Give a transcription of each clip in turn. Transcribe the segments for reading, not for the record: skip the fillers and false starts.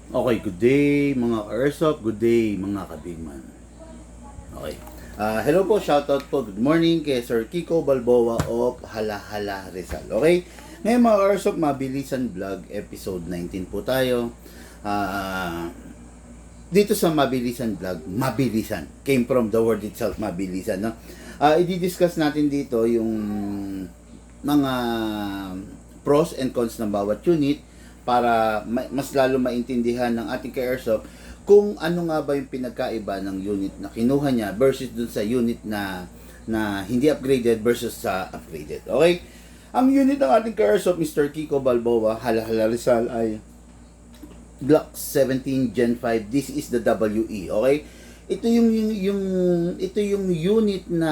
Okay, good day mga ka-Airsoft, good day mga kabigman. Okay. Hello po, shoutout po, good morning kay Sir Kiko Balboa of Halahala Rizal. Okay? Ngayon mga ka-Airsoft, Mabilisan Vlog, episode 19 po tayo. Dito sa Mabilisan Vlog, mabilisan. Came from the word itself, mabilisan. No? I-discuss natin dito yung mga pros and cons ng bawat unit para mas lalo maintindihan ng ating ka-Airsoft kung ano nga ba yung pinagkaiba ng unit na kinuha niya versus dun sa unit na hindi upgraded versus sa upgraded. Okay? Ang unit ng ating ka-Airsoft, Mr. Kiko Balboa, Halahala Rizal, ay Glock 17 Gen 5. This is the WE. Okay? Ito yung unit na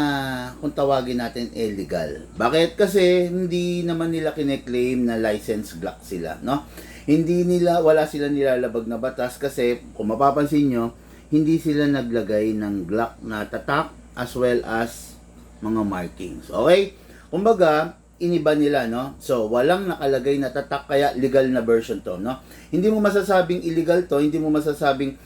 kung tawagin natin illegal. Bakit? Kasi hindi naman nila kine-claim na license Glock sila, no? Wala sila nilalabag na batas kasi kung mapapansin nyo, hindi sila naglagay ng Glock na tatak as well as mga markings. Okay? Kumbaga, iniba nila, no? So, walang nakalagay na tatak, kaya legal na version to, no? Hindi mo masasabing illegal to, hindi mo masasabing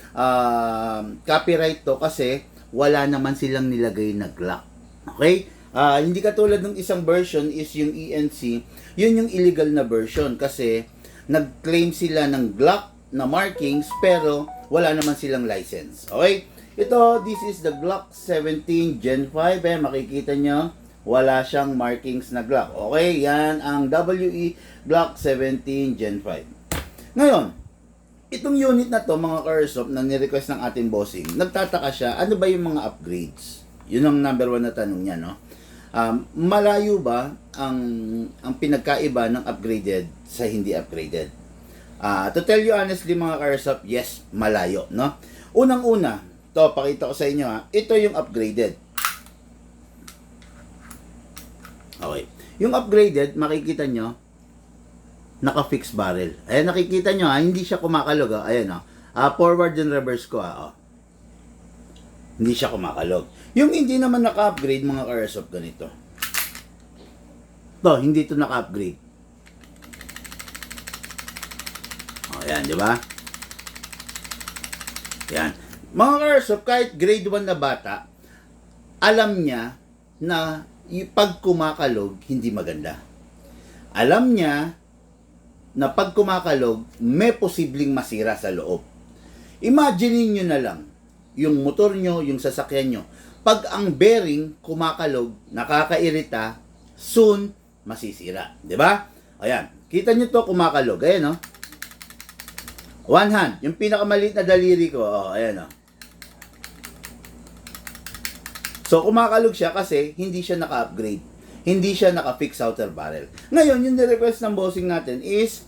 copyright to kasi wala naman silang nilagay na Glock. Okay? Hindi katulad ng isang version is yung ENC, yun yung illegal na version kasi nag-claim sila ng Glock na markings pero wala naman silang license. Okay? Ito, this is the Glock 17 Gen 5. Makikita nyo, wala siyang markings na Glock. Okay, yan ang WE Glock 17 Gen 5. Ngayon, itong unit na to, mga ka-Airsoft, na nirequest ng ating bossing, nagtataka siya, ano ba yung mga upgrades? Yun ang number 1 na tanong niya, no? Malayo ba ang pinagkaiba ng upgraded sa hindi upgraded? To tell you honestly, mga ka-Airsoft, yes, malayo, no? Unang-una, to, pakita ko sa inyo, ito yung upgraded. Okay. Yung upgraded, makikita nyo, naka-fix barrel. Ayan, nakikita nyo, hindi siya kumakalog. Ayan, forward and reverse ko. Hindi siya kumakalog. Yung hindi naman naka-upgrade, mga ka-Airsoft, ganito. To, hindi to naka-upgrade. Ayan, di ba? Ayan. Mga ka-Airsoft, kahit grade 1 na bata, alam niya na pag kumakalog, hindi maganda. Alam niya na pag kumakalog, may posibleng masira sa loob. Imagine niyo na lang, yung motor nyo, yung sasakyan nyo, pag ang bearing kumakalog, nakakairita, soon, masisira. Diba? Ayan. Kita nyo to kumakalog. Ayan, no? One hand. Yung pinakamaliit na daliri ko. Ayan, no? So, kumakalog siya kasi hindi siya naka-upgrade. Hindi siya naka-fix outer barrel. Ngayon, yung request ng bossing natin is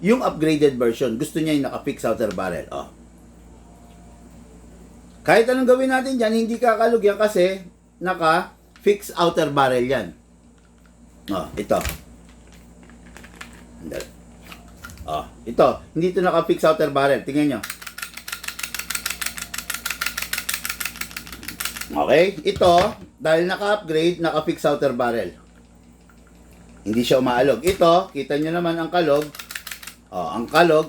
yung upgraded version. Gusto niya yung naka-fix outer barrel. Kahit anong gawin natin dyan, hindi kakalog yan kasi naka-fix outer barrel yan. Ito. Ito. Hindi ito naka-fix outer barrel. Tingnan nyo. Okay, ito, dahil naka-upgrade, naka-fix outer barrel. Hindi siya umaalog. Ito, kita nyo naman ang kalog. Ang kalog,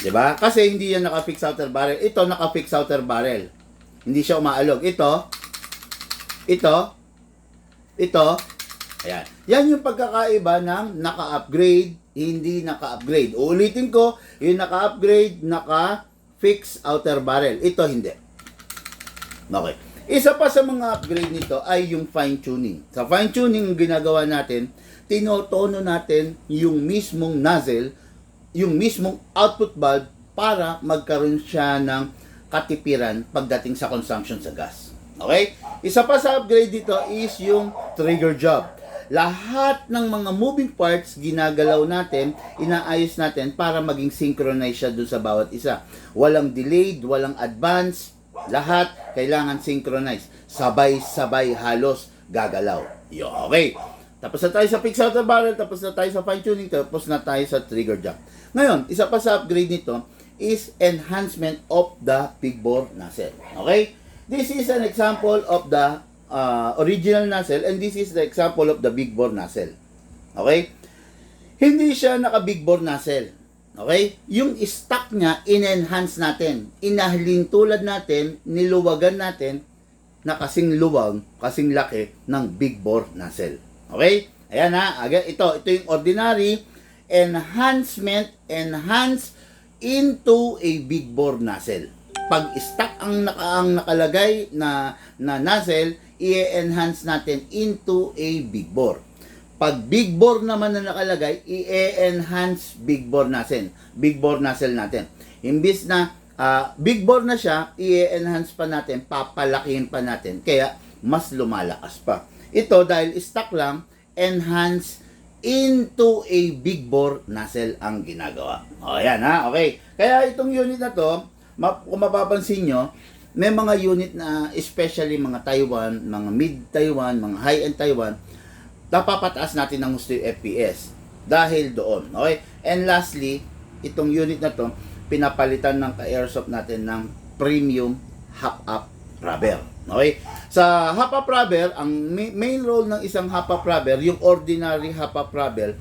diba? Kasi hindi yan naka-fix outer barrel. Ito, naka-fix outer barrel. Hindi siya umaalog. Ito, ayan. Yan yung pagkakaiba ng naka-upgrade, hindi naka-upgrade. Uulitin ko, yung naka-upgrade, naka-fix outer barrel. Ito, hindi. Okay. Isa pa sa mga upgrade nito ay yung fine tuning. Sa fine tuning, yung ginagawa natin, tinotono natin yung mismong nozzle, yung mismong output valve para magkaroon siya ng katipiran pagdating sa consumption sa gas. Okay? Isa pa sa upgrade dito is yung trigger job. Lahat ng mga moving parts ginagalaw natin, inaayos natin para maging synchronize siya dun sa bawat isa. Walang delayed, walang advance, lahat kailangan synchronize. Sabay-sabay halos gagalaw. Okay. Tapos na tayo sa fix outer barrel, tapos na tayo sa fine tuning, tapos na tayo sa trigger job. Ngayon, isa pa sa upgrade nito is enhancement of the pig bore nozzle. Okay? This is an example of the original nozzle and this is the example of the big bore nozzle. Okay? Hindi siya naka big bore nozzle. Okay? Yung stock niya, in-enhance natin. Inahalintulad natin, niluwagan natin na kasing luwag, kasing laki ng big bore nozzle. Okay? Ayan ha. Ito yung ordinary enhancement, enhance into a big bore nozzle. Pag stock ang nakalagay na nozzle, i-enhance natin into a big bore. Pag big bore naman na nakalagay, i-enhance big bore nozzle. Big bore nozzle natin. Imbis na big bore na siya, i-enhance pa natin, papalakihin pa natin. Kaya, mas lumalakas pa. Ito, dahil stock lang, enhance into a big bore nozzle ang ginagawa. O, yan ha, okay. Kaya itong unit na to, kung mapapansin nyo, may mga unit na, especially mga Taiwan, mga mid-Taiwan, mga high-end Taiwan, napapataas natin ng gusto yung FPS dahil doon. Okay? And lastly, itong unit na to, pinapalitan ng ka-airsoft natin ng premium hop-up rubber. Okay? Sa hop-up rubber, ang main role ng isang hop-up rubber, yung ordinary hop-up rubber,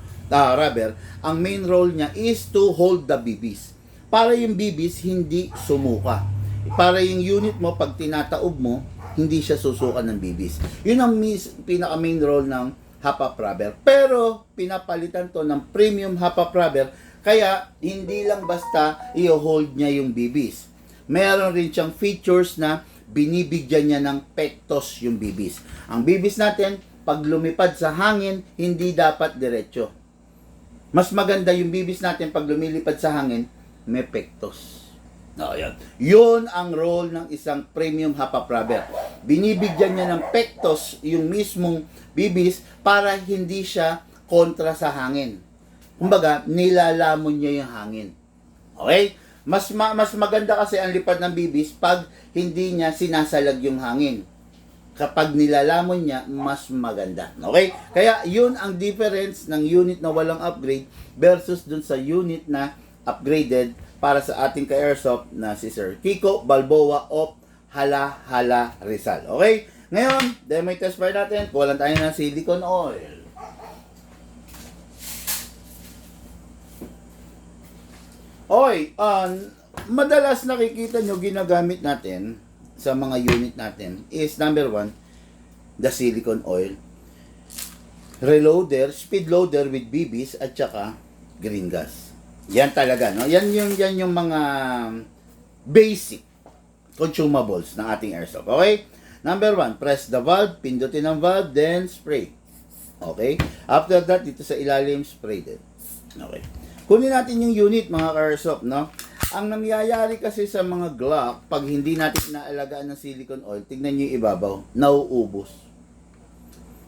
ang main role niya is to hold the BBs. Para yung BBs hindi sumuka. Para yung unit mo, pag tinataob mo, hindi siya susuka ng BBs. Yun ang pinaka-main role ng hop-up rubber. Pero, pinapalitan to ng premium hop-up rubber, kaya hindi lang basta i-hold niya yung BBs. Meron rin siyang features na binibigyan niya ng pektos yung BBs. Ang BBs natin, pag lumipad sa hangin, hindi dapat diretso. Mas maganda yung BBs natin pag lumilipad sa hangin, may pektos. Yan. Yun ang role ng isang premium hop-up rubber. Binibigyan niya ng pektos yung mismong BBs para hindi siya kontra sa hangin. Kumbaga, nilalamon niya yung hangin. Okay? Mas maganda kasi ang lipad ng BBs pag hindi niya sinasalag yung hangin. Kapag nilalamon niya, mas maganda. Okay? Kaya yun ang difference ng unit na walang upgrade versus dun sa unit na upgraded para sa ating ka-airsoft na si Sir Kiko Balboa of Hala-Hala Rizal. Okay? Ngayon, demo test fire natin. Kuha lang tayo ng silicone oil. Okay, madalas nakikita nyo ginagamit natin sa mga unit natin is number 1, the silicone oil. Reloader, speed loader with BBs at saka green gas. Yan talaga, no? Yan yung mga basic consumables ng ating airsoft. Okay? Number 1, press the valve, pindutin ang valve, then spray. Okay? After that, dito sa ilalim, spray din. Okay. Kunin natin yung unit, mga airsoft, no? Ang nangyayari kasi sa mga Glock, pag hindi natin naalagaan ng silicone oil, tignan nyo yung ibabaw, nauubos.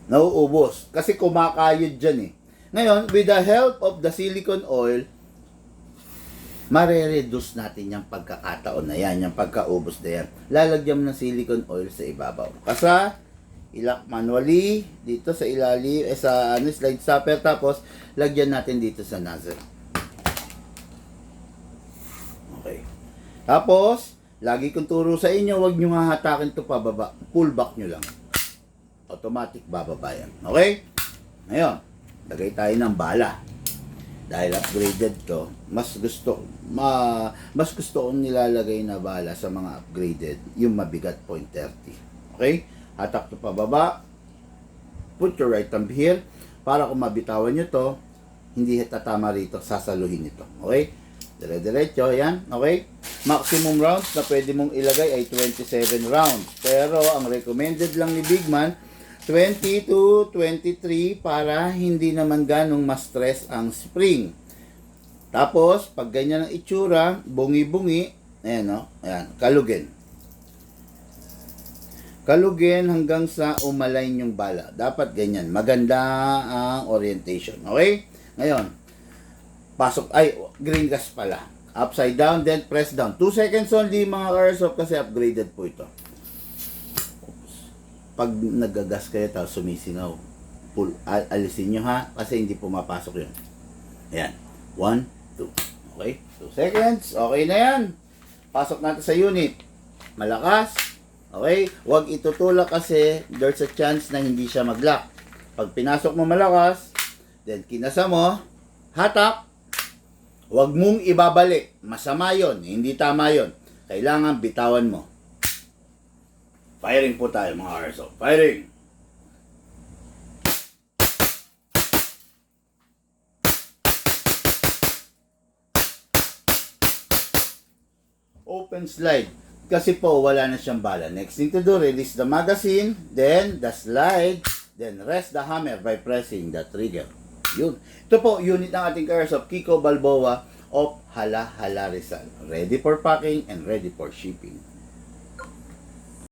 Nauubos. Kasi kumakayod dyan eh. Ngayon, with the help of the silicone oil, mare-reduce natin yung pagkakataon na yan, yung pagkaubos na yan. Lalagyan mo ng silicone oil sa ibabaw. Kasi, ilak manually, dito sa ilalim, sa slide stopper, tapos, lagyan natin dito sa nozzle. Okay. Tapos, lagi kong turo sa inyo, huwag nyo nga hatakin ito pababa. Pull back nyo lang. Automatic bababa yan. Okay? Ngayon, lagay tayo ng bala. Dahil upgraded to, mas gusto kong nilalagay na bala sa mga upgraded, yung mabigat .30. Okay? Hatak to pababa. Put your right thumb here. Para kung mabitawan nyo to, hindi tatama rito, sasaluhin ito. Okay? Dire-diretso, yan. Okay? Maximum rounds na pwede mong ilagay ay 27 rounds. Pero, ang recommended lang ni Bigman, 20 to 23 para hindi naman ganong ma-stress ang spring. Tapos, pag ganyan ang itsura, bungi-bungi, ayan no, ayan, kalugin. Kalugin hanggang sa umalign yung bala. Dapat ganyan. Maganda ang orientation. Okay? Ngayon, pasok, green gas pala. Upside down, then press down. 2 seconds only mga airsoft kasi upgraded po ito. Pag nagagas kayo, tapos sumisingaw, alisin nyo ha, kasi hindi pumapasok yun. Ayan. 1, 2. Okay? 2 seconds. Okay na yan. Pasok natin sa unit. Malakas. Okay? Huwag itutulak kasi there's a chance na hindi siya mag-lock. Pag pinasok mo malakas, then kinasa mo, hatak, Huwag mong ibabalik. Masama yon, hindi tama yon. Kailangan bitawan mo. Firing po tayo mga airsoft. Firing! Open slide. Kasi po, wala na siyang bala. Next thing to do, release the magazine, then the slide, then rest the hammer by pressing the trigger. Yun. Ito po, unit ng ating airsoft, Kiko Balboa of Hala Hala Rizal. Ready for packing and ready for shipping.